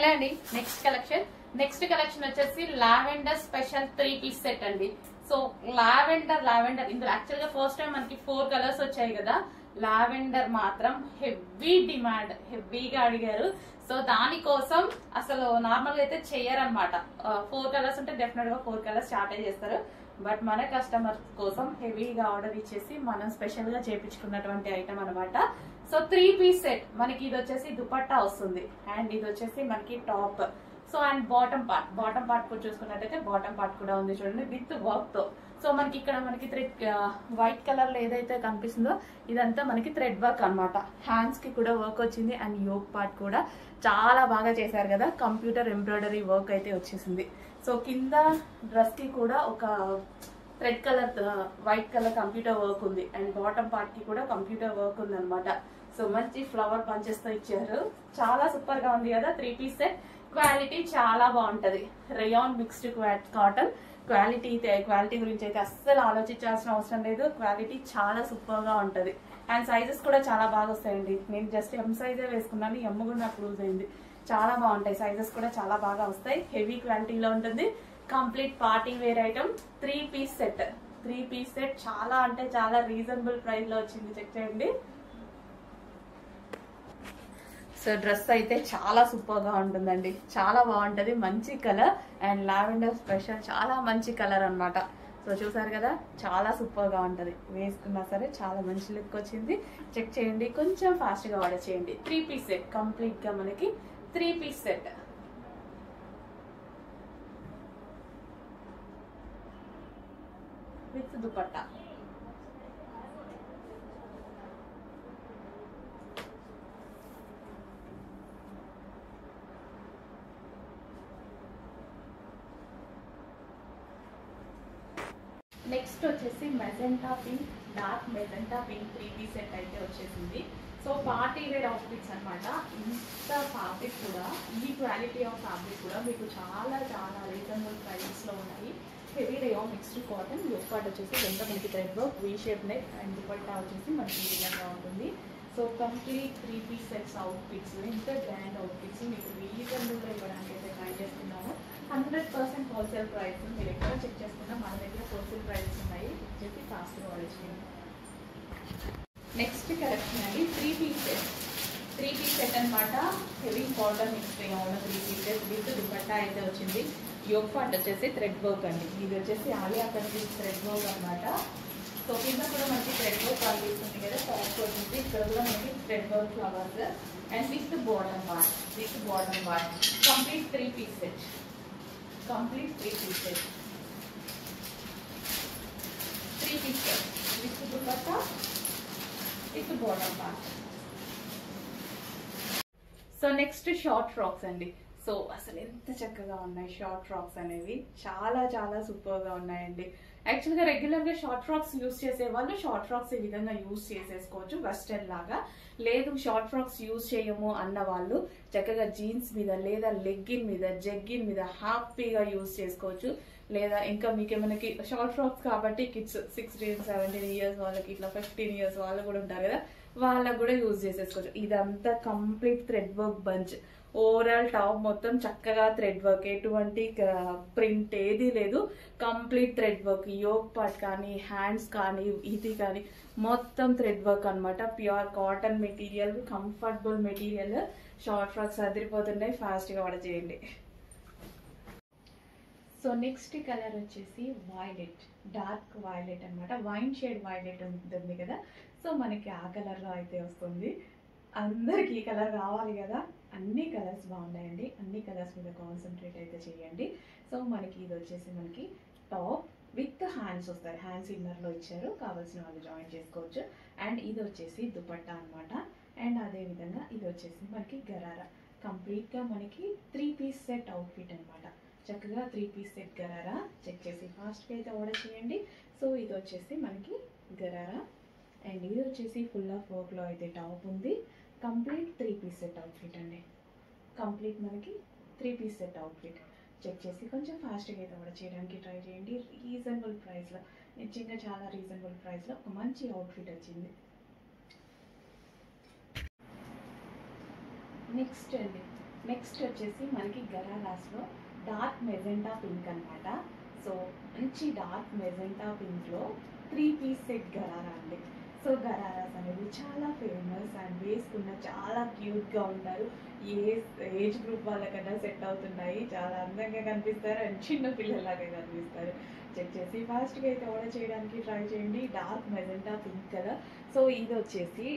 Hello అండి, next collection వచ్చేసి lavender special 3 piece set అండి. సో లావెండర్ ఇందులో యాక్చువల్ గా ఫస్ట్ టైం మనకి 4 కలర్స్ వచ్చాయి కదా. లావెండర్ మాత్రం హెవీ డిమాండ్, హెవీగా అడిగారు. సో దానికోసం అసలు నార్మల్ గా అయితే చెయ్యరనమాట. 4 కలర్స్ ఉంటే డెఫినెట్ గా 4 కలర్స్ స్టార్ట్ చేస్తారు. బట్ మన కస్టమర్ కోసం హెవీగా ఆర్డర్ ఇచ్చేసి మనం స్పెషల్ గా చేపించుకున్నటువంటి ఐటమ్ అనమాట. సో 3 పీస్ సెట్ మనకి ఇది వచ్చేసి దుపట్టా వస్తుంది అండ్ ఇది వచ్చేసి మనకి top. So and bottom part కూడా చూసుకున్నట్టయితే బాటమ్ పార్ట్ కూడా ఉంది చూడండి విత్ వర్క్ తో. సో మనకి ఇక్కడ మనకి థ్రెడ్ వైట్ కలర్ లో ఏదైతే కనిపిస్తుందో ఇదంతా మనకి థ్రెడ్ వర్క్ అనమాట. హ్యాండ్స్ కి కూడా వర్క్ వచ్చింది అండ్ యోక్ పార్ట్ కూడా చాలా బాగా చేశారు కదా. కంప్యూటర్ ఎంబ్రాయిడరీ వర్క్ అయితే వచ్చేసింది. సో కింద డ్రెస్ కి కూడా ఒక thread colour white colour computer work ఉంది అండ్ బాటమ్ పార్ట్ కి కూడా కంప్యూటర్ వర్క్ ఉంది అనమాట. సో మంచి ఫ్లవర్ పంచెస్ తో ఇచ్చారు. చాలా సూపర్ గా ఉంది కదా. 3 పీస్ సెట్ క్వాలిటీ చాలా బాగుంటది. రేయాన్ మిక్స్డ్ కాటన్ క్వాలిటీ గురించి అయితే అస్సలు ఆలోచించాల్సిన అవసరం లేదు. క్వాలిటీ చాలా సూపర్ గా ఉంటది అండ్ సైజెస్ కూడా చాలా బాగా వస్తాయండి. నేను జస్ట్ ఎం సైజే వేసుకున్నాను, ఎమ్ కూడా నాకు లూజ్ అయింది. చాలా బాగుంటాయి, సైజెస్ కూడా చాలా బాగా వస్తాయి. హెవీ క్వాలిటీలో ఉంటుంది. Complete party wear item 3 piece set చాలా అంటే చాలా రీజనబుల్ ప్రైస్ లో వచ్చింది. చెక్ చేయండి. సో డ్రెస్ అయితే చాలా సూపర్ గా ఉంటుందండి, చాలా బాగుంటది. మంచి కలర్ అండ్ లావెండర్ స్పెషల్ చాలా మంచి కలర్ అన్నమాట. సో చూసారు కదా, చాలా సూపర్ గా ఉంటది. వేసుకున్నా సరే చాలా మంచి లుక్ వచ్చింది. చెక్ చేయండి, కొంచెం ఫాస్ట్ గా ఆర్డర్ చేయండి. 3 పీస్ సెట్ కంప్లీట్ గా మనకి 3 piece set with dupatta. Next వచ్చేసి magenta pink, dark magenta pink 3 piece set అయితే వచ్చేసింది. సో పార్టీ వేర్ అవుట్ఫిట్స్ అనమాట. ఇంత ఫ్యాబ్రిక్ కూడా, ఈ క్వాలిటీ ఆఫ్ ఫ్యాబ్రిక్ కూడా మీకు చాలా చాలా రీజనబుల్ ప్రైసెస్ లో ఉన్నాయి. Heavy rayon mixed cotton. Yoke part వచ్చేసి ఎంత మనకి thread work, V shape neck and dupatta వచ్చేసి మనకి ఈ విధంగా ఉంటుంది. So complete 3 piece sets outfits, ఇంత గ్రాండ్ అవుట్ఫిట్స్ మీకు రీజనబుల్ గా ఇవ్వడానికి అయితే ట్రై చేస్తున్నాము. 100% హోల్సేల్ ప్రైస్. మీరు ఎక్కడ చెక్ చేసుకున్నా మన దగ్గర హోల్సేల్ ప్రైసెస్ ఉన్నాయి. చెప్పి ఫాస్ట్గా ఆర్డర్ చేయండి. నెక్స్ట్ కలెక్షన్ అండి 3 పీస్ సెట్ అనమాట. హెవీ కాటన్ మిక్స్ ఉన్న 3 పీసెస్ విత్ దుపట్టా అయితే వచ్చింది. యోక్ పార్ట్ వచ్చేసి థ్రెడ్ వర్క్ అండి. ఇది వచ్చేసి ఆలియా కట్ థ్రెడ్ వర్క్ అనమాట. సో కింద కూడా మనకి థ్రెడ్ వర్క్ కనిపిస్తుంది కదా. టాప్ వచ్చింది, ఇక్కడ కూడా మనకి thread work flowers and with bottom part. Complete 3 piece set. 3 piece set with dupatta with bottom part. So next short frocks అండి. సో అసలు ఎంత చక్కగా ఉన్నాయి షార్ట్ ఫ్రాక్స్ అనేవి, చాలా చాలా సూపర్ గా ఉన్నాయండి. యాక్చువల్ గా రెగ్యులర్ గా షార్ట్ ఫ్రాక్స్ యూస్ చేసే వాళ్ళు షార్ట్ ఫ్రాక్స్ ఈ విధంగా యూస్ చేసేసుకోవచ్చు వెస్టర్న్ లాగా. లేదు షార్ట్ ఫ్రాక్స్ యూస్ చేయము అన్న వాళ్ళు చక్కగా జీన్స్ మీద లేదా లెగ్గిన్ మీద జెగ్గిన్ మీద హ్యాపీగా యూస్ చేసుకోవచ్చు. లేదా ఇంకా మీకేమైనా షార్ట్ ఫ్రాక్స్ కాబట్టి కిడ్స్ 16, 17 ఇయర్స్ వాళ్ళకి, ఇట్లా 15 ఇయర్స్ వాళ్ళు కూడా ఉంటారు కదా, వాళ్ళకు కూడా యూజ్ చేసేసుకోవచ్చు. ఇదంతా complete thread work bunch. Overall top మొత్తం చక్కగా థ్రెడ్ వర్క్, ఎటువంటి ప్రింట్ ఏది లేదు. Complete thread work. Yoke part కానీ, హ్యాండ్స్ కానీ, ఇది కానీ మొత్తం థ్రెడ్ వర్క్ అనమాట. Pure cotton material, comfortable material. Short frocks అదిరిపోతున్నాయి. ఫాస్ట్ గా ఆర్డర్ చేయండి. సో నెక్స్ట్ కలర్ వచ్చేసి వైలెట్, డార్క్ వైలెట్ అనమాట. వైన్ షేడ్ వైలెట్ ఉంటుంది కదా. సో మనకి ఆ కలర్ లో అయితే వస్తుంది. అందరికి ఈ కలర్ కావాలి కదా. అన్ని కలర్స్ బాగున్నాయండి, అన్ని కలర్స్ మీద కాన్సన్ట్రేట్ అయితే చేయండి. సో మనకి ఇది వచ్చేసి మనకి టాప్ విత్ హ్యాండ్స్ వస్తాయి. హ్యాండ్స్ ఇన్నర్ లో ఇచ్చారు, కావాల్సిన వాళ్ళు జాయిన్ చేసుకోవచ్చు. అండ్ ఇది వచ్చేసి దుపట్టా అనమాట. అండ్ అదే విధంగా ఇది వచ్చేసి మనకి గరారా. కంప్లీట్ గా మనకి 3 పీస్ సెట్ అవుట్ఫిట్ అనమాట. చక్కగా 3 పీస్ సెట్ గరారా. చెక్ చేసి ఫాస్ట్గా అయితే ఆర్డర్ చేయండి. సో ఇది వచ్చేసి మనకి గరారా అండ్ ఇది వచ్చేసి ఫుల్ ఆఫ్ వర్క్ లో అయితే టాప్ ఉంది. కంప్లీట్ 3 పీస్ సెట్ అవుట్ఫిట్ అండి. కంప్లీట్ మనకి 3 పీస్ సెట్ అవుట్ఫిట్. చెక్ చేసి కొంచెం ఫాస్ట్గా అయితే ఆర్డర్ చేయడానికి ట్రై చేయండి. రీజనబుల్ ప్రైస్లో, నిజంగా చాలా రీజనబుల్ ప్రైస్లో ఒక మంచి అవుట్ఫిట్ వచ్చింది. నెక్స్ట్ అండి నెక్స్ట్ వచ్చేసి మనకి గరారాస్లో డార్క్ మెజెంటా పింక్ అనమాట. సో మంచి డార్క్ మెజెంటా పింక్లో 3 పీస్ సెట్ గరారా అండి. సో గరారాస్ అనేది చాలా ఫేమస్ అండ్ వేసుకున్న చాలా క్యూట్గా ఉంటారు. ఏజ్ గ్రూప్ వాళ్ళకన్నా సెట్ అవుతున్నాయి. చాలా అందంగా కనిపిస్తారు అండ్ చిన్న పిల్లలాగా కనిపిస్తారు. చెక్ చేసి ఫాస్ట్గా అయితే ఆర్డర్ చేయడానికి ట్రై చేయండి. Dark magenta pink colour. So ఇది వచ్చేసి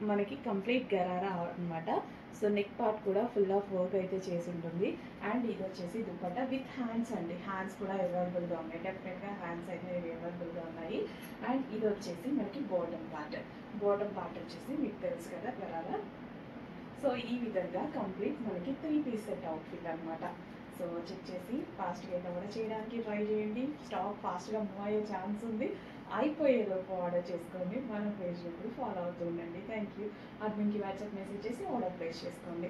మనకి కంప్లీట్ గరారా అనమాట. సో నెక్ పార్ట్ కూడా ఫుల్ ఆఫ్ వర్క్ అయితే చేసి ఉంటుంది. అండ్ ఇది వచ్చేసి దుపట్టా విత్ హ్యాండ్స్ అండి. హ్యాండ్స్ కూడా అవైలబుల్గా ఉన్నాయి. డెఫినెట్గా హ్యాండ్స్ అయితే అవైలబుల్గా ఉన్నాయి. అండ్ ఇది వచ్చేసి మనకి బాటమ్ పార్ట్ వచ్చేసి మీకు తెలుసు కదా గరారా. సో ఈ విధంగా కంప్లీట్ మనకి 3 పీస్ సెట్ అవుట్ఫిట్ అనమాట. సో చెక్ చేసి ఫాస్ట్గా అయితే ఆర్డర్ చేయడానికి ట్రై చేయండి. స్టాక్ ఫాస్ట్గా మూవ్ అయ్యే ఛాన్స్ ఉంది. అయిపోయేలోపు ఆర్డర్ చేసుకోండి. మన పేజ్ ఫాలో అవుతూ ఉండండి. Thank you. అడ్మిన్కి వాట్సాప్ మెసేజ్ చేసి ఆర్డర్ ప్లేస్ చేసుకోండి.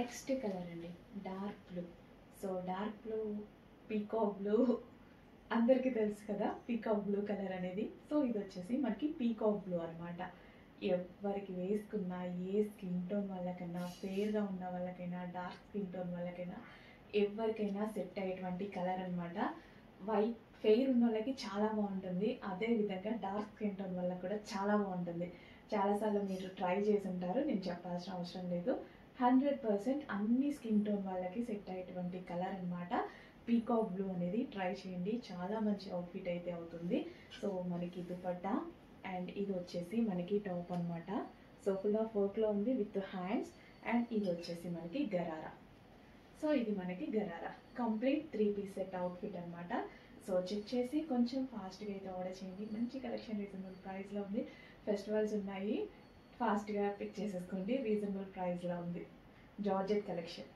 నెక్స్ట్ కలర్ అండి dark blue. So dark blue, peacock blue అందరికీ తెలుసు కదా పీకాక్ బ్లూ కలర్ అనేది. సో ఇది వచ్చేసి మనకి పీకాక్ బ్లూ అనమాట. ఎవరికి వేసుకున్నా ఏ స్కిన్ టోన్ వాళ్ళకైనా, ఫేర్గా ఉన్న వాళ్ళకైనా, డార్క్ స్కిన్ టోన్ వాళ్ళకైనా ఎవరికైనా సెట్ అయ్యేటువంటి కలర్ అనమాట. వైట్ ఫెయిర్ ఉన్న వాళ్ళకి చాలా బాగుంటుంది. అదేవిధంగా డార్క్ స్కిన్ టోన్ వాళ్ళకి కూడా చాలా బాగుంటుంది. చాలాసార్లు మీరు ట్రై చేసి ఉంటారు, నేను చెప్పాల్సిన అవసరం లేదు. 100% అన్ని స్కిన్ టోన్ వాళ్ళకి సెట్ అయ్యేటువంటి కలర్ అనమాట. పీకాక్ బ్లూ అనేది ట్రై చేయండి. చాలా మంచి అవుట్ఫిట్ అయితే అవుతుంది. సో మనకి దుపట్టా అండ్ ఇది వచ్చేసి మనకి టాప్ అనమాట. సో ఫుల్ ఆఫ్ వర్క్లో ఉంది విత్ హ్యాండ్స్. అండ్ ఇది వచ్చేసి మనకి గరారా. సో ఇది మనకి gharara complete 3 piece set outfit అనమాట. సో చెక్ చేసి కొంచెం ఫాస్ట్గా అయితే ఆర్డర్ చేయండి. మంచి కలెక్షన్ రీజనబుల్ ప్రైస్లో ఉంది. ఫెస్టివల్స్ ఉన్నాయి, ఫాస్ట్గా పిక్ చేసేసుకోండి. రీజనబుల్ ప్రైస్లో ఉంది. Georgette collection.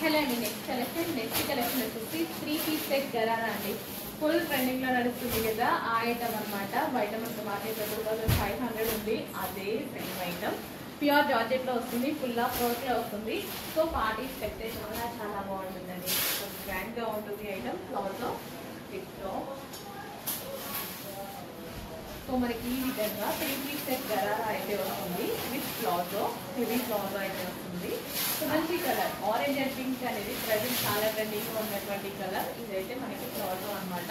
హలో అండి. నెక్స్ట్ కలెక్షన్ వచ్చేసి 3 పీస్ సెట్ గరారా అండి. ఫుల్ ట్రెండింగ్లో నడుస్తుంది కదా ఆ ఐటమ్ అనమాట. బయట మనకు మార్కెట్ 2500 ఉంది. అదే సేమ్ ఐటమ్ ప్యూర్ జార్జెట్లో వస్తుంది. ఫుల్ ఆఫ్ వర్క్లో వస్తుంది. సో పార్టీస్ పెడితే చాలా చాలా బాగుంటుందండి. సో గ్రాండ్గా ఉంటుంది ఐటమ్. ఫ్లవర్తో టిప్తో. సో మనకి ఈ విధంగా 3 పీస్ సెట్ గరారా అయితే వస్తుంది విత్ ఫ్లవర్తో, హెవీ ఫ్లవర్తో అయితే వస్తుంది. సో మంచి కలర్ ఆరెంజ్ అండ్ పింక్ అనేది ప్రజెంట్ చాలా ట్రెండింగ్గా ఉన్నటువంటి కలర్. ఇదైతే మనకి ఫ్లవర్తో అనమాట.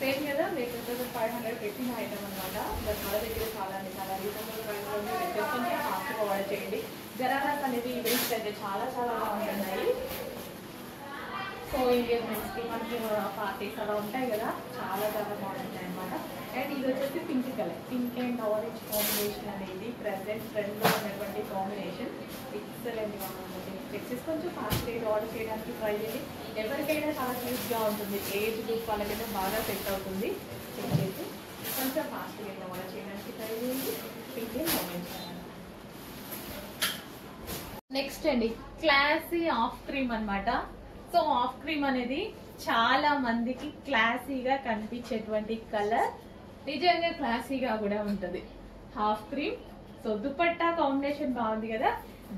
సేమ్ కదా మీకు 2500 పెట్టిన ఐటమ్ అనమాట. బట్ మన దగ్గర చాలా రీజనబుల్ ప్రైస్లో ఉంది. కొంచెం ఫాస్ట్గా ఆర్డర్ చేయండి. గరారాస్ అనేది ఈవెంట్స్ అయితే చాలా చాలా బాగుంటున్నాయి. సో ఎంగేజ్మెంట్స్కి మనకి పార్టీస్ అలా ఉంటాయి కదా, చాలా చాలా బాగుంటాయి అనమాట. అండ్ ఇది వచ్చేసి pink colour. Pink and orange combination అనేది ప్రజెంట్ ట్రెండ్లో ఉన్నటువంటి కాంబినేషన్. ఎక్సలెంట్గా ఉంటుంది. చెక్సెస్ కొంచెం ఫాస్ట్గా ఆర్డర్ చేయడానికి ట్రై చేయండి. ఎవరికైనా చాలా క్యూట్గా ఉంటుంది. ఏజ్ గ్రూప్ వాళ్ళకైతే బాగా సెట్ అవుతుంది. చెక్ చేసి కొంచెం ఫాస్ట్గా ఆర్డర్ చేయడానికి ట్రై చేయండి. Pink and orange. నెక్స్ట్ అండి క్లాసీ ఆఫ్ క్రీమ్ అనమాట. సో ఆఫ్ క్రీమ్ అనేది చాలా మందికి క్లాసీగా కనిపించేటువంటి కలర్. నిజంగా క్లాసీగా కూడా ఉంటుంది half cream. So dupatta combination బాగుంది కదా.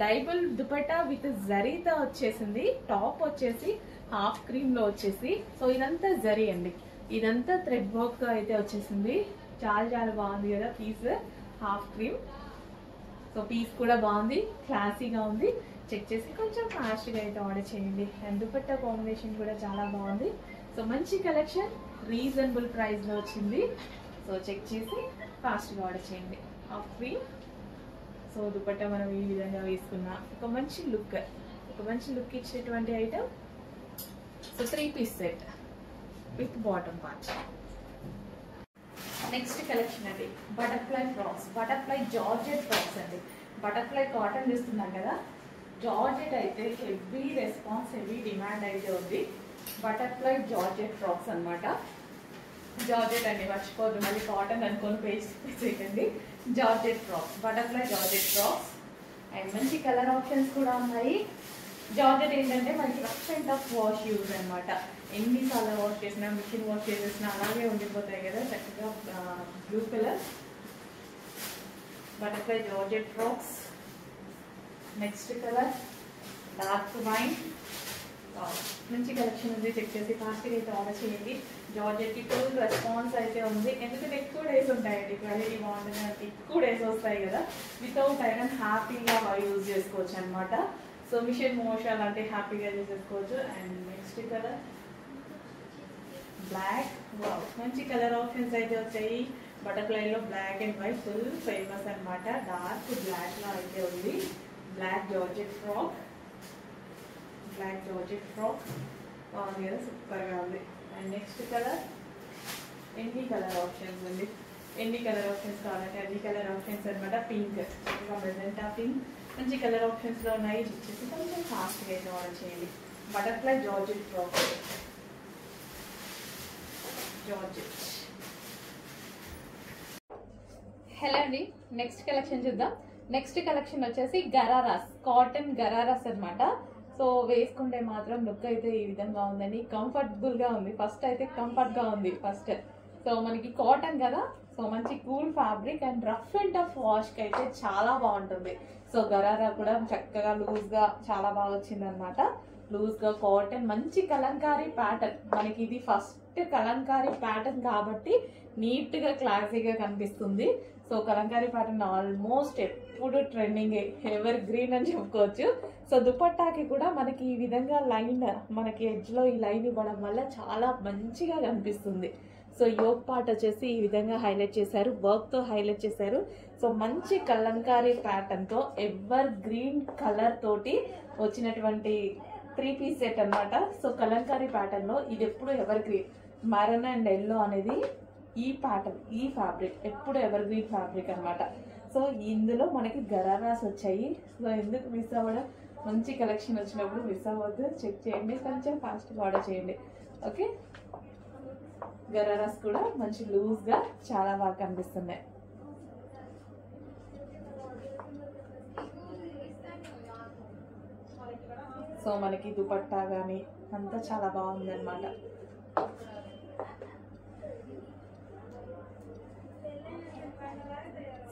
డైబుల్ దుపట్టా విత్ జరీతో వచ్చేసింది. టాప్ వచ్చేసి హాఫ్ క్రీమ్ లో వచ్చేసి. సో ఇదంతా జరీ అండి. ఇదంతా థ్రెడ్ వర్క్ తో అయితే వచ్చేసింది. చాలా చాలా బాగుంది కదా piece. Half cream. So piece కూడా బాగుంది, క్లాసీగా ఉంది. చెక్ చేసి కొంచెం ఫాస్ట్గా అయితే ఆర్డర్ చేయండి. అండ్ దుపట్టా కాంబినేషన్ కూడా చాలా బాగుంది. సో మంచి కలెక్షన్ రీజనబుల్ ప్రైస్లో వచ్చింది. సో చెక్ చేసి ఫాస్ట్గా ఆర్డర్ చేయండి. Half cream. సో దుపట్టా మనం ఈ విధంగా వేసుకున్న ఒక మంచి లుక్ ఇచ్చేటువంటి item. So 3 piece set with bottom part. Next collection అండి butterfly frocks. Butterfly georgette frocks అండి. బటర్ఫ్లై కాటన్ చూస్తున్నాం కదా, జార్జెట్ అయితే హెవీ రెస్పాన్స్, హెవీ డిమాండ్ అయితే ఉంది. బటర్ఫ్లై జార్జెట్ ఫ్రాక్స్ అనమాట. జార్జెట్ అండి, మర్చిపోద్దు మళ్ళీ కాటన్ అనుకోని పేజ్ చేయకండి. Georgette frocks, butterfly georgette frocks. And మంచి కలర్ ఆప్షన్స్ కూడా ఉన్నాయి. జార్జెట్ ఏంటంటే మనకి rough and tough wash use అనమాట. ఎన్నిసార్లు వాష్ చేసినా, మిషన్ వాష్ చేసేసినా అలాగే ఉండిపోతాయి కదా. చక్కగా blue colour butterfly georgette frocks. Next colour dark wine. మంచి కలెక్షన్ ఉంది, చెక్ చేసి ఫాస్ట్గా అయితే ఆర్డర్ చేయండి. జార్జెట్కి ఫుల్ రెస్పాన్స్ అయితే ఉంది, ఎందుకంటే ఎక్కువ డేస్ ఉంటాయండి. క్వాలిటీ బాగుంటుంది, ఎక్కువ డేస్ వస్తాయి కదా. వితౌట్ ఐరన్ హ్యాపీగా యూజ్ చేసుకోవచ్చు అనమాట. సో మిషన్ మోషన్ అంటే హ్యాపీగా చేసేసుకోవచ్చు. And next colour black. మంచి కలర్ ఆప్షన్స్ అయితే వచ్చాయి. బటర్ఫ్లైలో black and white full famous అనమాట. డార్క్ బ్లాక్లో అయితే ఉంది. Black georgette frock, black georgette frock బాగుంది కదా, సూపర్గా ఉంది. అండ్ నెక్స్ట్ కలర్ ఎన్ని కలర్ ఆప్షన్స్ ఉంది, ఎన్ని కలర్ ఆప్షన్స్ కావాలంటే అన్ని కలర్ ఆప్షన్స్ అనమాట. పింక్, మెజెంటా పింక్ మంచి కలర్ ఆప్షన్స్లో ఉన్నాయి. వచ్చేసి కొంచెం ఫాస్ట్గా అయితే ఆర్డర్ చేయండి. Butterfly georgette frock, georgette. Hello అండి, నెక్స్ట్ కలెక్షన్ చూద్దాం. నెక్స్ట్ కలెక్షన్ వచ్చేసి గరారాస్, కాటన్ గరారాస్ అనమాట. సో వేసుకుంటే మాత్రం లుక్ అయితే ఈ విధంగా ఉందండి. కంఫర్టబుల్గా ఉంది. ఫస్ట్ అయితే కంఫర్ట్గా ఉంది ఫస్ట్. సో మనకి కాటన్ కదా, సో మంచి cool fabric and rough and tough వాష్కి అయితే చాలా బాగుంటుంది. సో గరారా కూడా చక్కగా లూజ్గా చాలా బాగా వచ్చింది అనమాట. లూజ్గా కాటన్, మంచి కలంకారీ ప్యాటర్న్. మనకి ఇది ఫస్ట్ కలంకారీ ప్యాటర్న్ కాబట్టి నీట్గా క్లాసీగా కనిపిస్తుంది. సో కలంకారీ ప్యాటర్న్ ఆల్మోస్ట్ ఎప్పుడు ట్రెండింగ్, ఎవర్ గ్రీన్ అని చెప్పుకోవచ్చు. సో దుపట్టాకి కూడా మనకి ఈ విధంగా లైన్, మనకి ఎడ్జ్లో ఈ లైన్ ఇవ్వడం వల్ల చాలా మంచిగా కనిపిస్తుంది. సో యోక్ పార్ట్ వచ్చేసి ఈ విధంగా హైలైట్ చేశారు, వర్క్తో హైలైట్ చేశారు. సో మంచి కలంకారీ ప్యాటర్న్తో ఎవర్ గ్రీన్ కలర్ తోటి వచ్చినటువంటి 3 పీస్ సెట్ అనమాట. సో కలంకారీ ప్యాటర్న్లో ఇది ఎప్పుడు ever green, Maran and yellow అనేది ఈ ప్యాటర్న్, ఈ ఫ్యాబ్రిక్ ఎప్పుడు ఎవర్ గ్రీన్ ఫ్యాబ్రిక్ అనమాట. సో ఇందులో మనకి గరారాస్ వచ్చాయి. సో ఎందుకు మిస్ అవ్వడం, మంచి కలెక్షన్ వచ్చినప్పుడు మిస్ అవ్వద్దు. చెక్ చేయండి, కొంచెం ఫాస్ట్గా ఆర్డర్ చేయండి. ఓకే, గరారాస్ కూడా మంచి లూజ్గా చాలా బాగా కనిపిస్తున్నాయి. సో మనకి దుపట్టా కానీ అంతా చాలా బాగుంది అనమాట.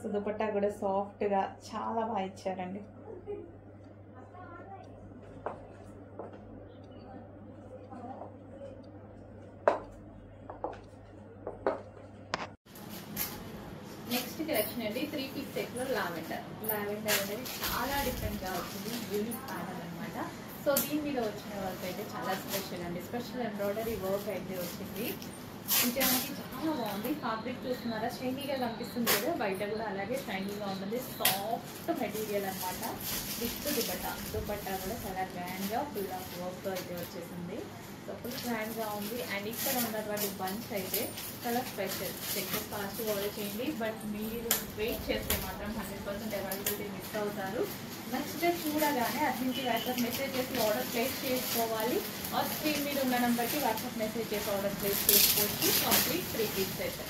సో దుపట్టా కూడా సాఫ్ట్గా చాలా బాగా ఇచ్చారండి. నెక్స్ట్ కలెక్షన్ అండి 3 పీస్ సెట్లో లావెండర్. లావెండర్ అనేది చాలా డిఫరెంట్గా వచ్చింది, యూనిక్ ప్యాటర్న్ అనమాట. సో దీని మీద వచ్చిన వర్క్ అయితే చాలా స్పెషల్ అండి. స్పెషల్ ఎంబ్రాయిడరీ వర్క్ అయితే వచ్చింది. నిజానికి చాలా బాగుంది. ఫ్యాబ్రిక్ చూస్తున్నారా, షైనీగా కనిపిస్తుంది కదా, బయట కూడా అలాగే షైనీగా ఉంటుంది. సాఫ్ట్ మెటీరియల్ అనమాట. విత్ దుపట్టా, దుపట్టా కూడా చాలా గ్రాండ్గా ఫుల్ ఆఫ్ వర్క్ అయితే వచ్చేసింది. సో ఫుల్ గ్రాండ్గా ఉంది. అండ్ ఇక్కడ ఉన్నటువంటి బంచ్ అయితే చాలా స్పెషల్. చెక్ ఫాస్ట్ ఆర్డర్ చేయండి. బట్ మీరు వెయిట్ చేస్తే మాత్రం 100% అవైలబిలిటీ మిస్ అవుతారు. నచ్చితే చూడగానే అర్జెంట్ వాట్సాప్ మెసేజ్ చేసి ఆర్డర్ ప్లేస్ చేసుకోవాలి. స్క్రీన్ మీద ఉన్న నెంబర్కి వాట్సాప్ మెసేజ్ చేసి ఆర్డర్ ప్లేస్ చేసుకోవచ్చు. Complete 3 piece set.